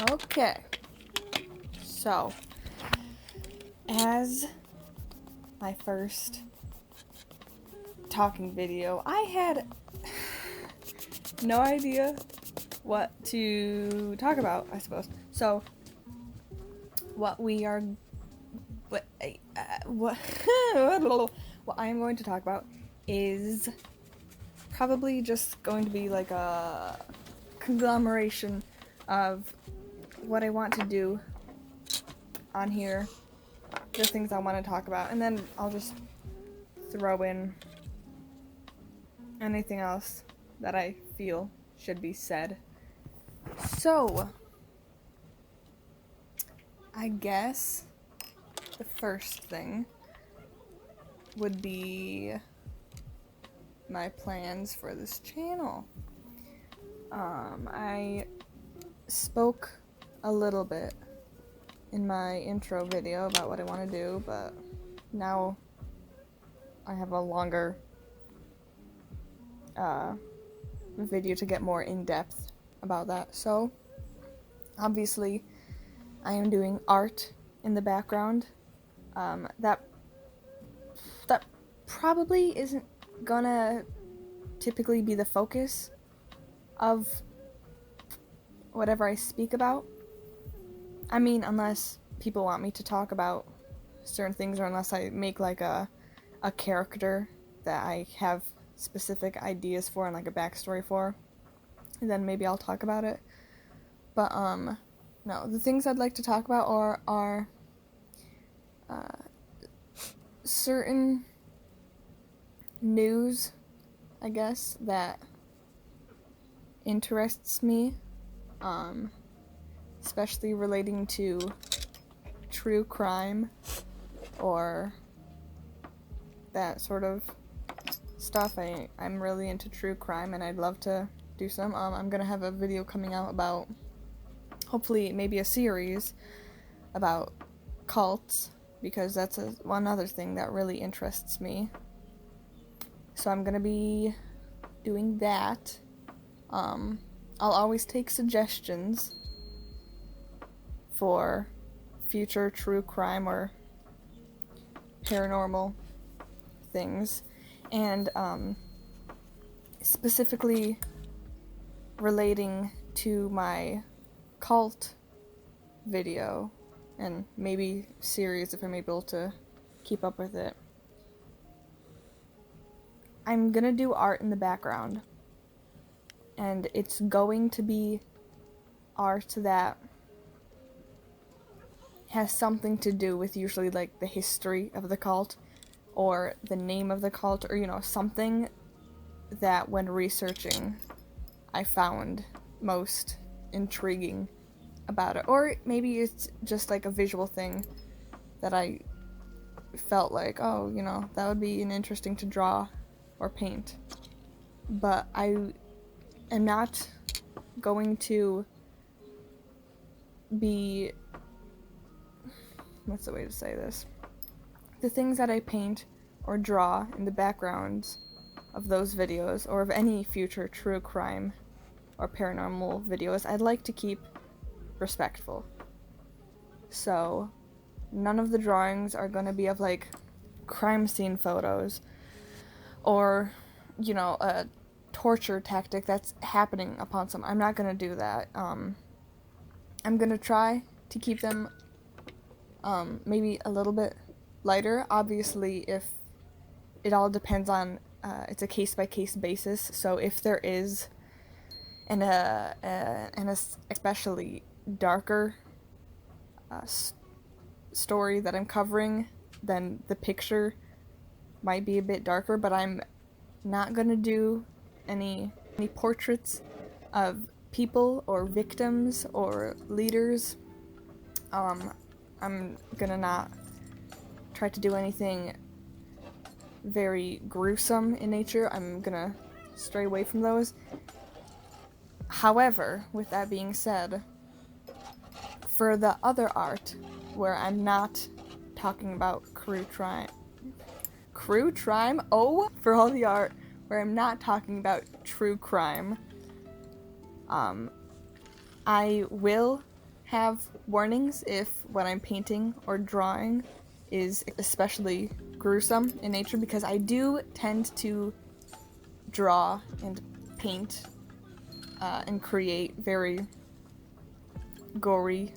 Okay, so as my first talking video, I had no idea what to talk about, I suppose. So, what we are, what what I am going to talk about is probably just going to be like a conglomeration of what I want to do on here, the things I want to talk about, and then I'll just throw in anything else that I feel should be said. So, I guess the first thing would be my plans for this channel. I spoke a little bit in my intro video about what I want to do, but now I have a longer video to get more in depth about that. So, obviously, I am doing art in the background. That probably isn't gonna typically be the focus of whatever I speak about. I mean, unless people want me to talk about certain things, or unless I make like a character that I have specific ideas for and like a backstory for, and then maybe I'll talk about it. But no, the things I'd like to talk about are certain news, I guess, that interests me, especially relating to true crime or that sort of stuff. I'm really into true crime and I'd love to do some. I'm gonna have a video coming out about, hopefully maybe a series about cults, because that's one other thing that really interests me. So I'm gonna be doing that. I'll always take suggestions for future true crime or paranormal things, and specifically relating to my cult video and maybe series if I'm able to keep up with it. I'm gonna do art in the background, and it's going to be art that has something to do with usually like the history of the cult or the name of the cult, or something that when researching I found most intriguing about it. Or maybe it's just like a visual thing that I felt like, oh, that would be interesting to draw or paint. But I am not going to be, what's the way to say this? The things that I paint or draw in the backgrounds of those videos, or of any future true crime or paranormal videos, I'd like to keep respectful. So, none of the drawings are going to be of like crime scene photos or, a torture tactic that's happening upon some. I'm not going to do that. I'm going to try to keep them maybe a little bit lighter. Obviously, if it all depends on, it's a case-by-case basis, so if there is an especially darker story that I'm covering, then the picture might be a bit darker, but I'm not gonna do any portraits of people or victims or leaders. I'm gonna not try to do anything very gruesome in nature. I'm gonna stray away from those. However, with that being said, for the other art where I'm not talking about true crime, for all the art where I'm not talking about true crime, I will have warnings if what I'm painting or drawing is especially gruesome in nature, because I do tend to draw and paint and create very gory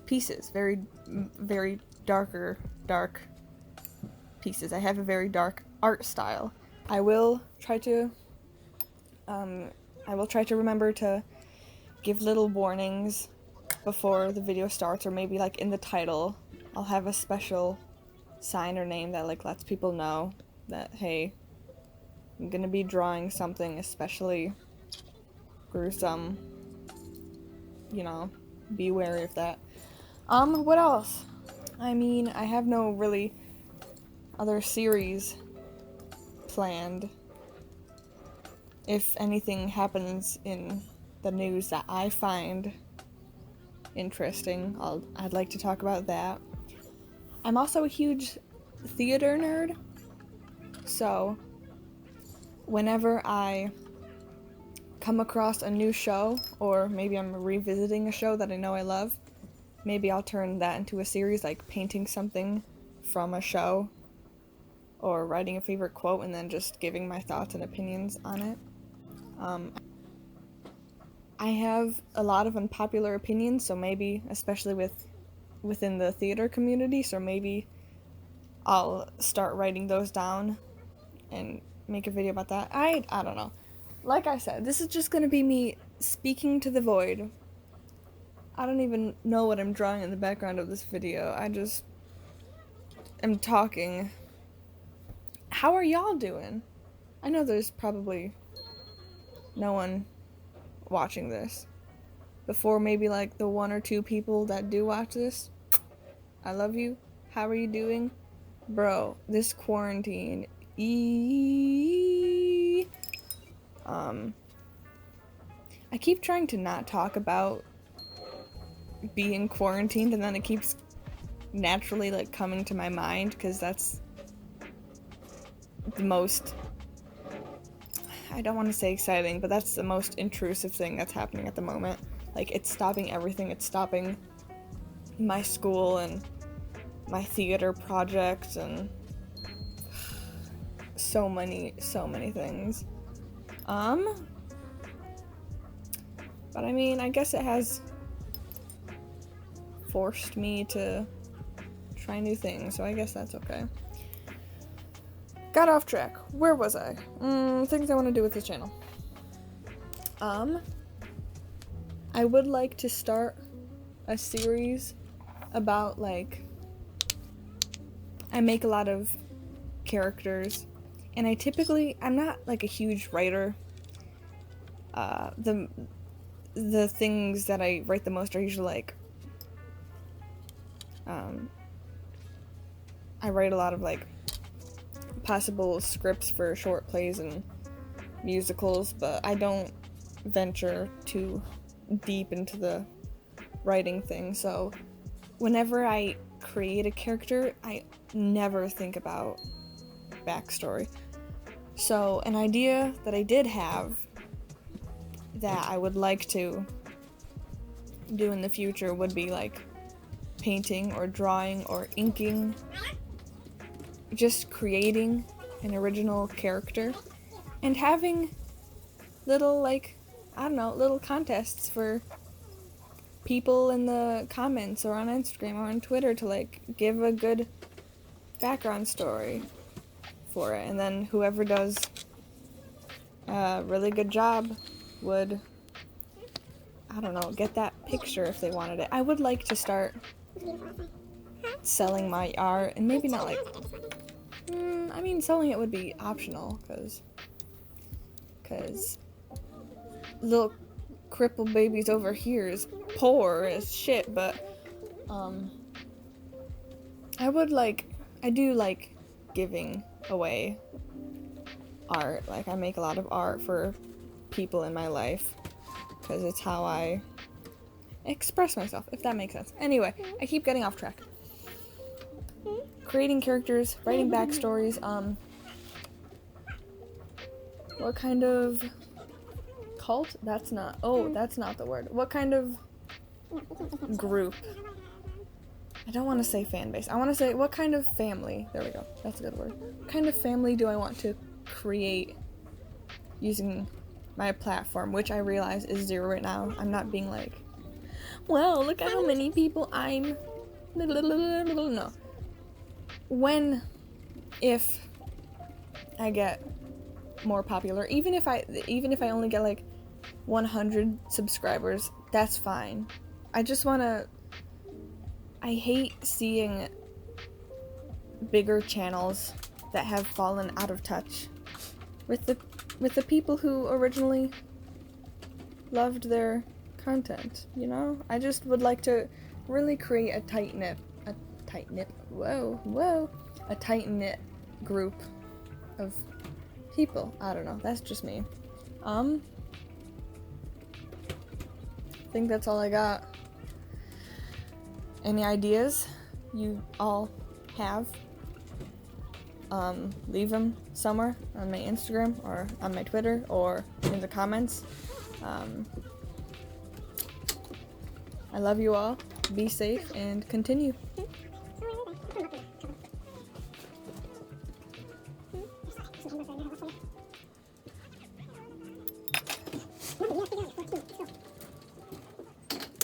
pieces, very dark pieces. I have a very dark art style. I will try to remember to give little warnings before the video starts, or maybe like in the title I'll have a special sign or name that like lets people know that, hey, I'm gonna be drawing something especially gruesome, you know, be wary of that. What else? I mean, I have no really other series planned. If anything happens in the news that I find interesting, I'd like to talk about that. I'm also a huge theater nerd, so whenever I come across a new show, or maybe I'm revisiting a show that I know I love, maybe I'll turn that into a series, like painting something from a show, or writing a favorite quote and then just giving my thoughts and opinions on it. I have a lot of unpopular opinions, so maybe, especially within the theater community, so maybe I'll start writing those down and make a video about that. I don't know. Like I said, this is just gonna be me speaking to the void. I don't even know what I'm drawing in the background of this video. I just am talking. How are y'all doing? I know there's probably no one watching this. Before maybe like the 1 or 2 people that do watch this, I love you. How are you doing? Bro, this quarantine, I keep trying to not talk about being quarantined, and then it keeps naturally like coming to my mind, because that's the most, I don't want to say exciting, but that's the most intrusive thing that's happening at the moment. Like, it's stopping everything. It's stopping my school and my theater projects and so many things. But I mean, I guess it has forced me to try new things, so I guess that's okay. Got off track. Where was I? Things I want to do with this channel. I would like to start a series about, like, I make a lot of characters, and I'm not like a huge writer. The things that I write the most are usually like, I write a lot of like possible scripts for short plays and musicals, but I don't venture too deep into the writing thing. So whenever I create a character, I never think about backstory. So an idea that I did have that I would like to do in the future would be like painting or drawing or inking, just creating an original character and having little, like, I don't know, little contests for people in the comments or on Instagram or on Twitter to like give a good background story for it, and then whoever does a really good job would, I don't know, get that picture if they wanted it. I would like to start selling my art, and maybe not like, I mean, selling it would be optional, because little crippled babies over here is poor as shit, but I do like giving away art. Like, I make a lot of art for people in my life because it's how I express myself, if that makes sense. Anyway, I keep getting off track. Creating characters, writing backstories. What kind of cult? That's not the word. What kind of group. I don't want to say fan base. I want to say what kind of family. There we go. That's a good word. What kind of family do I want to create using my platform, which I realize is 0 right now. I'm not being like, well, look at how many people I'm. No. If I get more popular, even if I only get like 100 subscribers, that's fine. I just wanna. I hate seeing bigger channels that have fallen out of touch with the people who originally loved their content, you know? I just would like to really create a tight-knit group of people. I don't know, that's just me. I think that's all I got. Any ideas you all have? Leave them somewhere on my Instagram or on my Twitter or in the comments. I love you all. Be safe and continue.